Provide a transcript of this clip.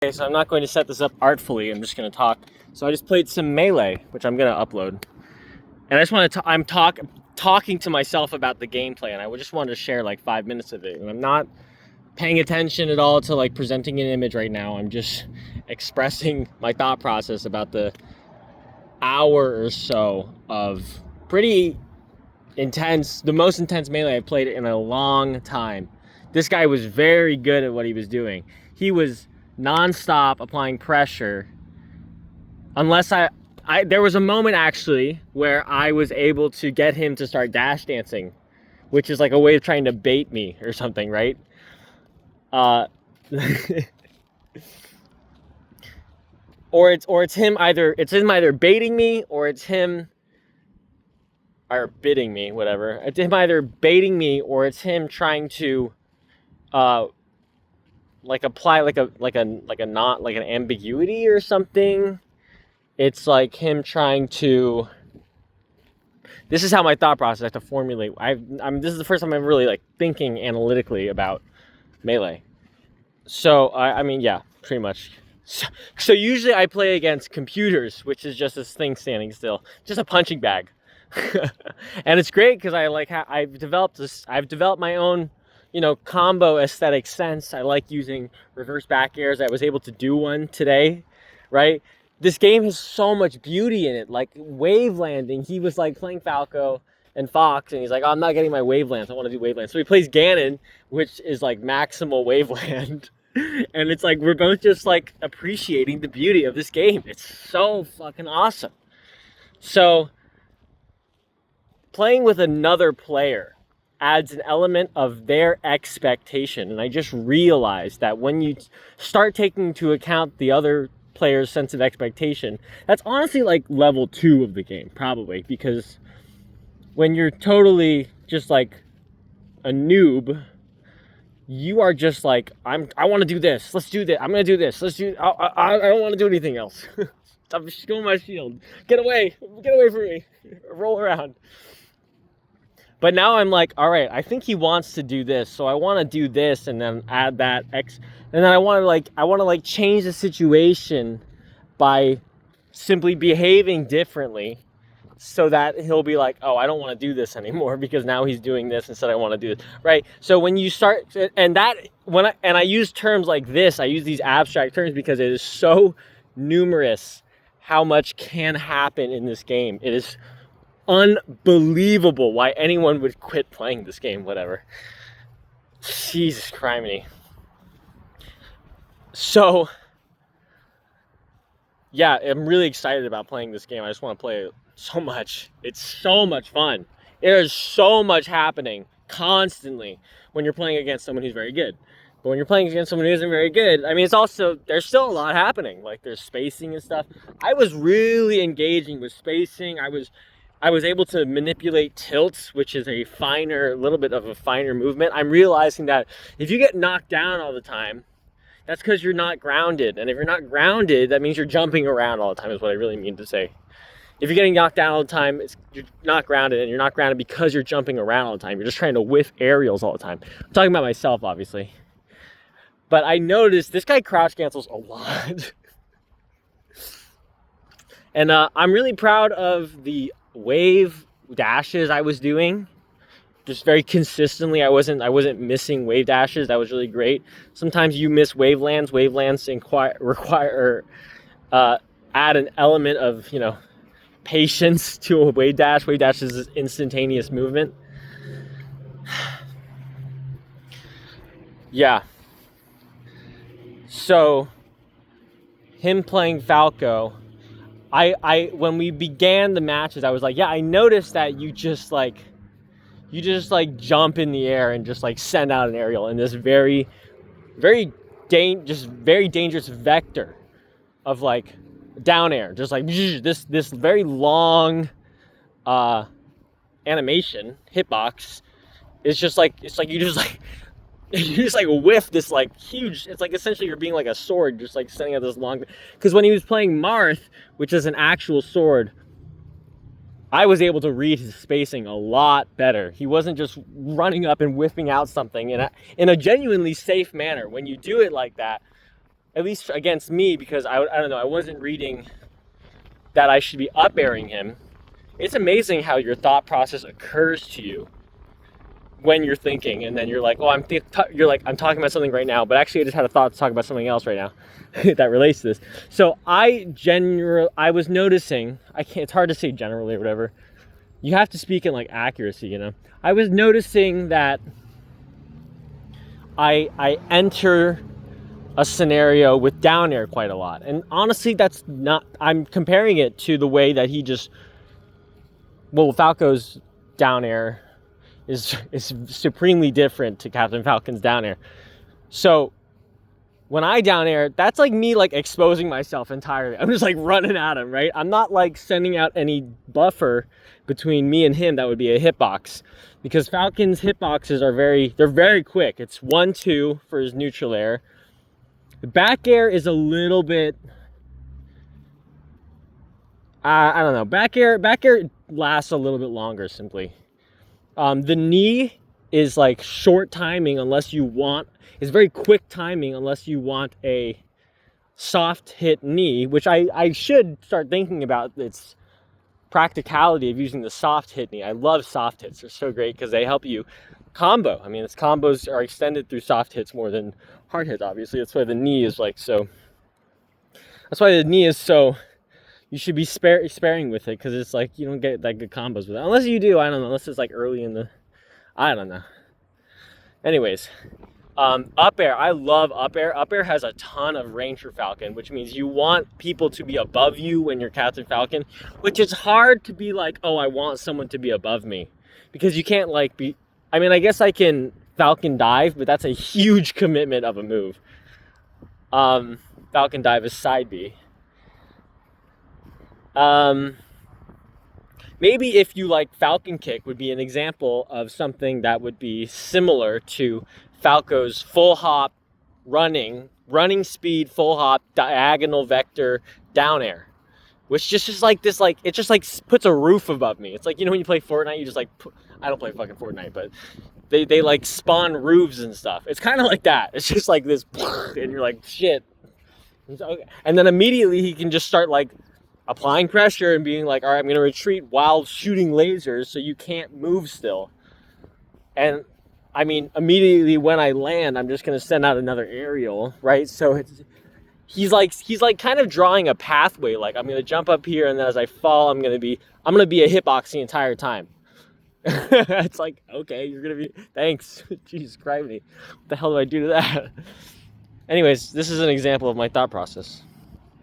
Okay, so I'm not going to set this up artfully. I'm just going to talk. So I just played some Melee, which I'm going to upload. And I just want to, I'm talking to myself about the gameplay, and I just wanted to share like 5 minutes of it. And I'm not paying attention at all to like presenting an image right now. I'm just expressing my thought process about the hour or so of pretty intense, the most intense Melee I've played in a long time. This guy was very good at what he was doing. He was non-stop applying pressure. Unless there was a moment actually where I was able to get him to start dash dancing, which is like a way of trying to bait me or something, right? Or it's him either baiting me or it's him or bidding me, whatever. It's him either baiting me or it's him trying to like apply like an ambiguity or something. It's like him trying to. This is how my thought process I have to formulate. This is the first time I'm really like thinking analytically about Melee. So I mean, yeah, pretty much. So usually I play against computers, which is just this thing standing still, just a punching bag, and it's great because I've developed my own, combo aesthetic sense. I like using reverse back airs. I was able to do one today, right? This game has so much beauty in it, like wave landing. He was like playing Falco and Fox, and he's like, oh, I'm not getting my wavelands. I want to do wavelands. So he plays Ganon, which is like maximal waveland. And it's like, we're both just like appreciating the beauty of this game. It's so fucking awesome. So playing with another player adds an element of their expectation. And I just realized that when you start taking into account the other player's sense of expectation, that's honestly like level 2 of the game, probably, because when you're totally just like a noob, you are just like, I want to do this, let's do that, I'm gonna do this, I don't want to do anything else. Stop stealing my shield, get away from me, roll around. But now I'm like, all right, I think he wants to do this, so I want to do this, and then add that X, and then I want to change the situation by simply behaving differently, so that he'll be like, oh, I don't want to do this anymore because now he's doing this instead. I want to do this, right? So when you start, and I use terms like this, I use these abstract terms because it is so numerous how much can happen in this game. It is unbelievable why anyone would quit playing this game, whatever. Jesus criminy. So yeah, I'm really excited about playing this game. I just want to play it so much. It's so much fun. There's so much happening constantly when you're playing against someone who's very good. But when you're playing against someone who isn't very good, I mean, there's still a lot happening. Like, there's spacing and stuff. I was really engaging with spacing. I was able to manipulate tilts, which is a little bit of a finer movement. I'm realizing that if you get knocked down all the time, that's because you're not grounded. And if you're not grounded, that means you're jumping around all the time, is what I really mean to say. If you're getting knocked down all the time, you're not grounded, and you're not grounded because you're jumping around all the time. You're just trying to whiff aerials all the time. I'm talking about myself, obviously. But I noticed this guy crouch cancels a lot. And I'm really proud of the wave dashes I was doing. Just very consistently, I wasn't missing wave dashes. That was really great. Sometimes you miss wavelands. Wavelands add an element of, patience to a wave dash. Wave dash is instantaneous movement. Yeah. So him playing Falco, when we began the matches, I was like, yeah, I noticed that you just jump in the air and just like send out an aerial in this very, very dangerous vector of like down air, just like this very long animation hitbox. It's just like you just like whiff this like huge. It's like essentially you're being like a sword, just like sending out this long. Because when he was playing Marth, which is an actual sword, I was able to read his spacing a lot better. He wasn't just running up and whiffing out something in a genuinely safe manner. When you do it like that, at least against me, because I don't know, I wasn't reading that I should be up airing him. It's amazing how your thought process occurs to you when you're thinking, and then you're like, oh, I'm talking about something right now, but actually I just had a thought to talk about something else right now that relates to this. So I was noticing, it's hard to say generally or whatever. You have to speak in like accuracy, you know. I was noticing that I enter a scenario with down air quite a lot. And honestly, I'm comparing it to the way that Falco's down air is supremely different to Captain Falcon's down air. So when I down air, that's like me like exposing myself entirely. I'm just like running at him, right? I'm not like sending out any buffer between me and him that would be a hitbox, because Falcon's hitboxes they're very quick. It's 1-2 for his neutral air. The back air is a little bit, I don't know. Back air lasts a little bit longer simply. The knee is like short timing it's very quick timing unless you want a soft hit knee, which I should start thinking about its practicality of using the soft hit knee. I love soft hits. They're so great because they help you combo. I mean, its combos are extended through soft hits more than hard hits, obviously. That's why the knee is you should be sparing with it, because it's like you don't get that good combos with it. Unless you do, I don't know, unless it's like early in the, I don't know. Anyways, up air, I love up air. Up air has a ton of range for Falcon, which means you want people to be above you when you're Captain Falcon, which is hard to be like, oh, I want someone to be above me, because you can't like I guess I can Falcon dive, but that's a huge commitment of a move. Falcon dive is side B. Maybe if you like Falcon kick would be an example of something that would be similar to Falco's full hop running speed, full hop, diagonal vector, down air, which just is like this, like, it just like puts a roof above me. It's like, you know, when you play Fortnite, you just like, I don't play fucking Fortnite, but they like spawn roofs and stuff. It's kind of like that. It's just like this, and you're like, shit. And then immediately he can just start like applying pressure and being like, all right, I'm going to retreat while shooting lasers so you can't move still. And I mean, immediately when I land, I'm just going to send out another aerial, right? So he's like kind of drawing a pathway. Like, I'm going to jump up here, and then as I fall, I'm going to be a hitbox the entire time. It's like, okay, you're going to be, thanks. Jesus Christ, what the hell do I do to that? Anyways, this is an example of my thought process.